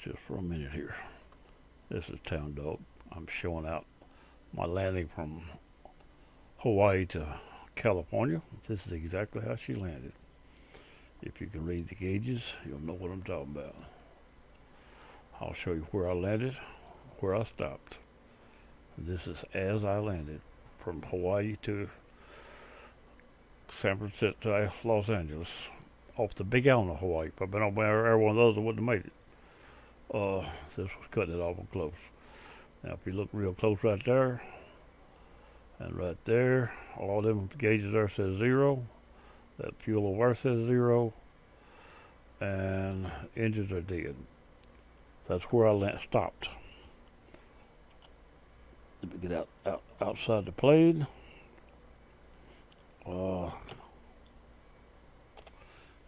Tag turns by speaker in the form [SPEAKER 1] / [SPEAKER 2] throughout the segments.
[SPEAKER 1] just for a minute here. This is Town Dog. I'm showing out my landing from Hawaii to California. This is exactly how she landed. If you can read the gauges, you'll know what I'm talking about. I'll show you where I landed, where I stopped. This is as I landed from Hawaii to San Francisco, Los Angeles, off the Big Island of Hawaii. If I'd been on every one of those, I wouldn't have made it. This was cutting it awful close. Now, if you look real close right there, and right there, all them gauges there says 0. That fuel over there says 0. And engines are dead. That's where I stopped. Let me get outside the plane. And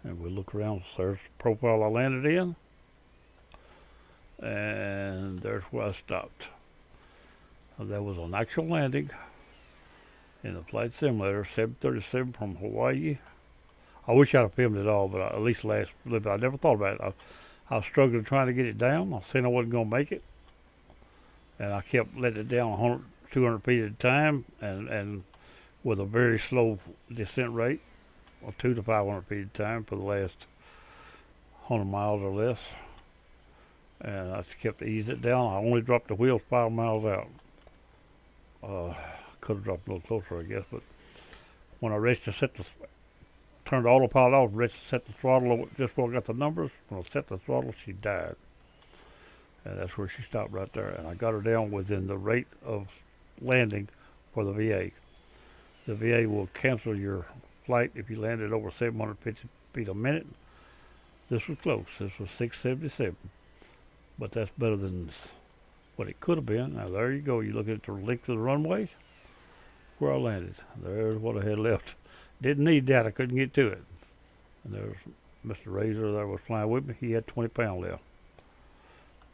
[SPEAKER 1] we look around. There's the profile I landed in. And there's where I stopped. That was an actual landing in the flight simulator, 737 from Hawaii. I wish I'd have filmed it all, but at least last little bit. I never thought about it. I was struggling trying to get it down. I seen I wasn't going to make it. And I kept letting it down 100, 200 feet at a time, and with a very slow descent rate, or 200 to 500 feet at a time for the last 100 miles or less. And I just kept easing it down. I only dropped the wheels 5 miles out. Could have dropped a little closer, I guess, but when I reached turned the autopilot off, reached to set the throttle over, just before I got the numbers, when I set the throttle, she died. And that's where she stopped right there. And I got her down within the rate of landing for the VA. The VA will cancel your flight if you landed over 750 feet a minute. This was close. This was 677. But that's better than what it could have been. Now, there you go. You look at the length of the runway, where I landed. There's what I had left. Didn't need that. I couldn't get to it. And there's Mr. Razor that was flying with me. He had 20 pounds left.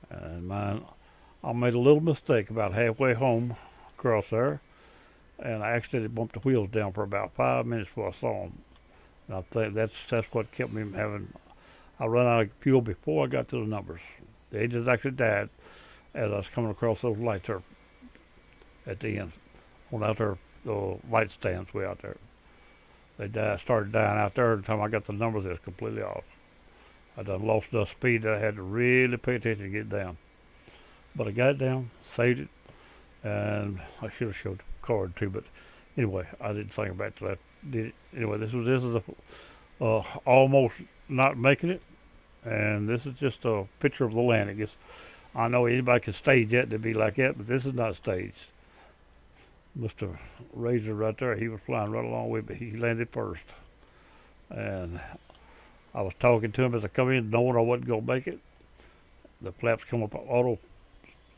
[SPEAKER 1] And mine, I made a little mistake about halfway home across there, and I accidentally bumped the wheels down for about 5 minutes before I saw them. And I think that's what kept me having. I run out of fuel before I got to the numbers. The engines actually died as I was coming across those lights there at the end. Went out there, the light stands way out there. They started dying out there. By the time I got the numbers, it was completely off. I done lost enough speed that I had to really pay attention to get it down. But I got it down, saved it, and I should have showed the card too. But anyway, I didn't think about that. Did it anyway? This is almost not making it, and this is just a picture of the landing. I know anybody can stage it to be like that, but this is not staged. Mr. Razor right there, he was flying right along with me. He landed first. And I was talking to him as I come in, knowing I wasn't going to make it. The flaps come up auto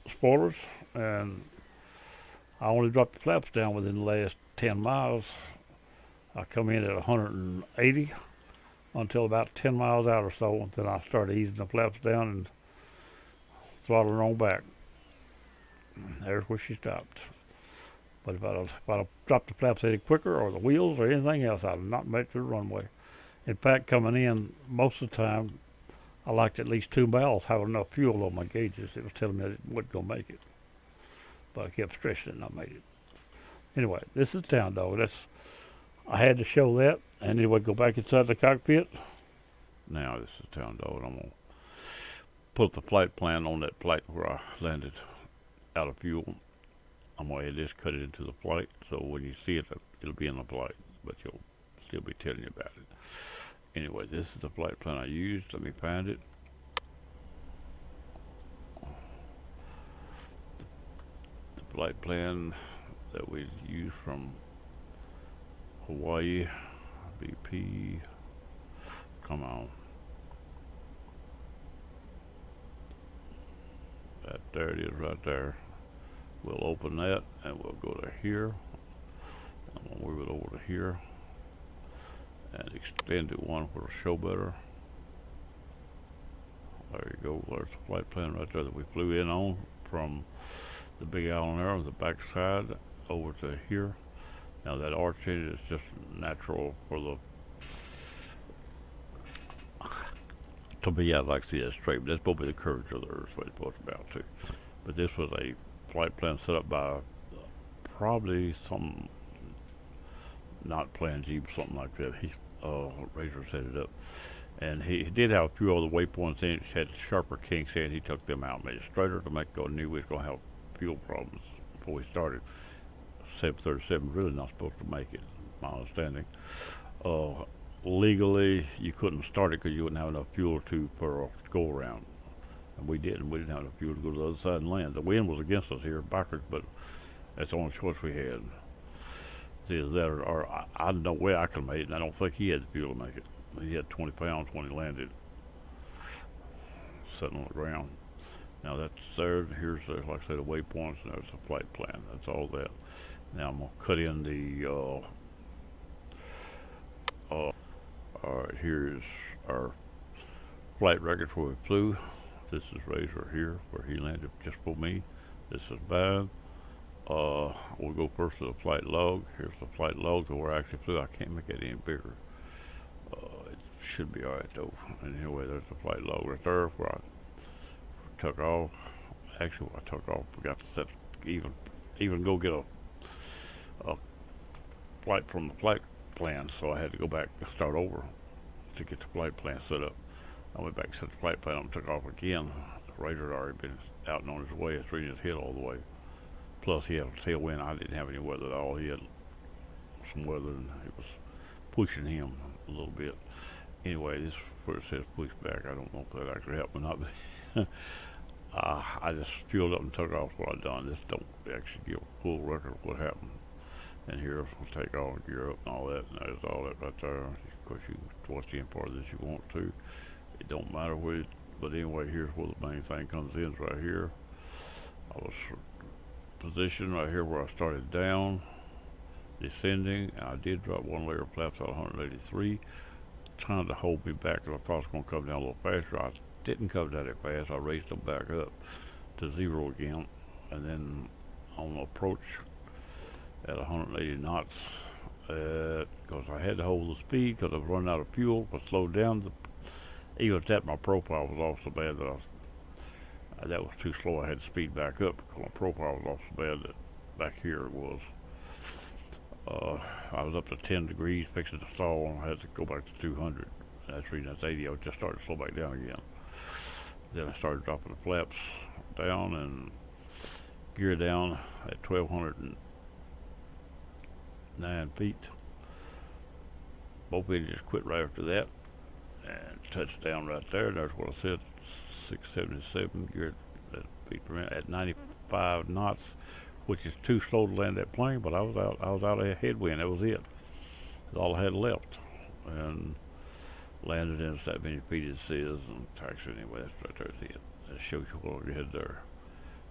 [SPEAKER 1] spoilers, and I only dropped the flaps down within the last 10 miles. I come in at 180 until about 10 miles out or so, and then I started easing the flaps down and throttling on back. There's where she stopped. But if I'd have dropped the flaps any quicker, or the wheels, or anything else, I'd have not made it to the runway. In fact, coming in, most of the time, I liked at least 2 miles having enough fuel on my gauges. It was telling me I wasn't going to make it. But I kept stretching it and I made it. Anyway, this is Town Dog. I had to show that. And anyway, go back inside the cockpit. Now, this is Town Dog. I'm going to put the flight plan on that flight where I landed out of fuel. I'm going to just cut it into the flight, so when you see it, it'll be in the flight, but you'll still be telling you about it. Anyway, this is the flight plan I used. Let me find it. The flight plan that we used from Hawaii, BP. Come on. There it is right there. We'll open that and we'll go to here. I'm going to move it over to here and extend it one where it'll show better. There you go. There's the flight plan right there that we flew in on from the Big Island there, the back side over to here. Now that arch is just natural for the to me, I'd like to see that straight, but that's supposed to be the curvature of the Earth, what it's supposed to be out to. But this was a flight plan set up by probably some not Plan G, but something like that. Razor set it up. And he did have a few other waypoints in it. Had sharper kinks in it. He took them out, made it straighter to make go knew we was going to have fuel problems before we started. 737 really not supposed to make it, my understanding. Legally, you couldn't start it because you wouldn't have enough fuel for a go around. And we didn't. We didn't have enough fuel to go to the other side and land. The wind was against us here, backwards, but that's the only choice we had. Either that or I don't know where I could make it, and I don't think he had the fuel to make it. He had 20 pounds when he landed, sitting on the ground. Now that's there. Here's, like I said, the waypoints, and there's the flight plan. That's all that. Now I'm going to cut in the, all right, here's our flight record where we flew. This is Razor here, where he landed just for me. This is bad. We'll go first to the flight log. Here's the flight log to where I actually flew. I can't make it any bigger. It should be alright though. And anyway, there's the flight log right there where I took off. Actually, when I took off, we got to set even go get a flight from the flight plan, so I had to go back and start over to get the flight plan set up. I went back and set the flight plan up and took off again. The Razor had already been out and on his way. It's reading his head all the way. Plus, he had a tailwind. I didn't have any weather at all. He had some weather, and it was pushing him a little bit. Anyway, this is where it says push back. I don't know if that actually helped or not. But I just fueled up and took off what I'd done. This don't actually give a full record of what happened. And here we'll take off and gear up and all that. And there's all that right there. Of course, you can watch any part of this you want to. It don't matter where. But anyway, here's where the main thing comes in. Right here. I was positioned right here where I started down, descending. And I did drop one layer of flaps out 183, trying to hold me back because I thought it was going to come down a little faster. I didn't come down that fast. I raised them back up to 0 again, and then on the approach at 180 knots, because I had to hold the speed because I was running out of fuel, but slowed down. Even at that, my profile was off so bad that that was too slow. I had to speed back up because my profile was off so bad that back here it was. I was up to 10 degrees, fixing to stall, and I had to go back to 200. That's reading that's 80. I was just starting to slow back down again. Then I started dropping the flaps down and gear down at 1,209 feet. Both engines quit right after that and touched down right there. There's what I said, 677 geared feet per minute at 95 knots, which is too slow to land that plane. But I was out of headwind. That was it. That's all I had left, and landed in that many feet it says, and taxi anyway. That's right there's it. That shows you what we had there.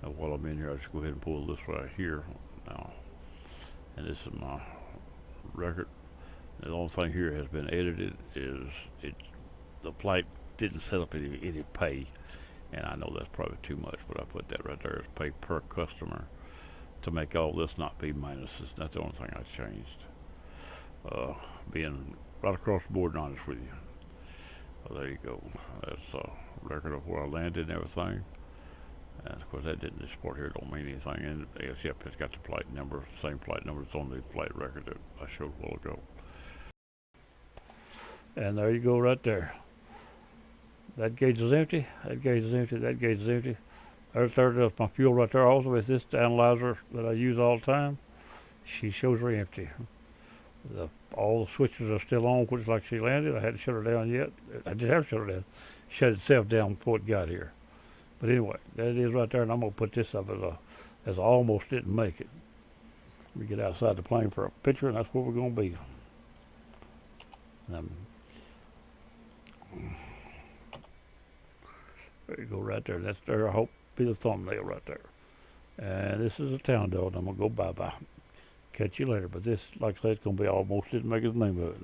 [SPEAKER 1] Now while I'm in here, I'll just go ahead and pull this right here now, and this is my record. The only thing here has been edited is the flight didn't set up any pay, and I know that's probably too much, but I put that right there as pay per customer to make all this not be minuses. That's the only thing I changed. Being right across the board and honest with you. Well, there you go. That's a record of where I landed and everything. And of course, this part here don't mean anything. And yep, it's got the flight number, same flight number that's on the flight record that I showed a while ago. And there you go, right there. That gauge is empty. That gauge is empty. That gauge is empty. There's my fuel right there. Also, with this analyzer that I use all the time, she shows her empty. All the switches are still on, which is like she landed. I hadn't shut her down yet. I just have shut her down. Shut itself down before it got here. But anyway, that it is right there, and I'm gonna put this up as I almost didn't make it. We get outside the plane for a picture, and that's where we're gonna be. There you go, right there. That's there. I hope be the thumbnail right there. And this is a town dog. I'm gonna go bye-bye. Catch you later. But this, like I said, it's gonna be almost didn't make his name of it.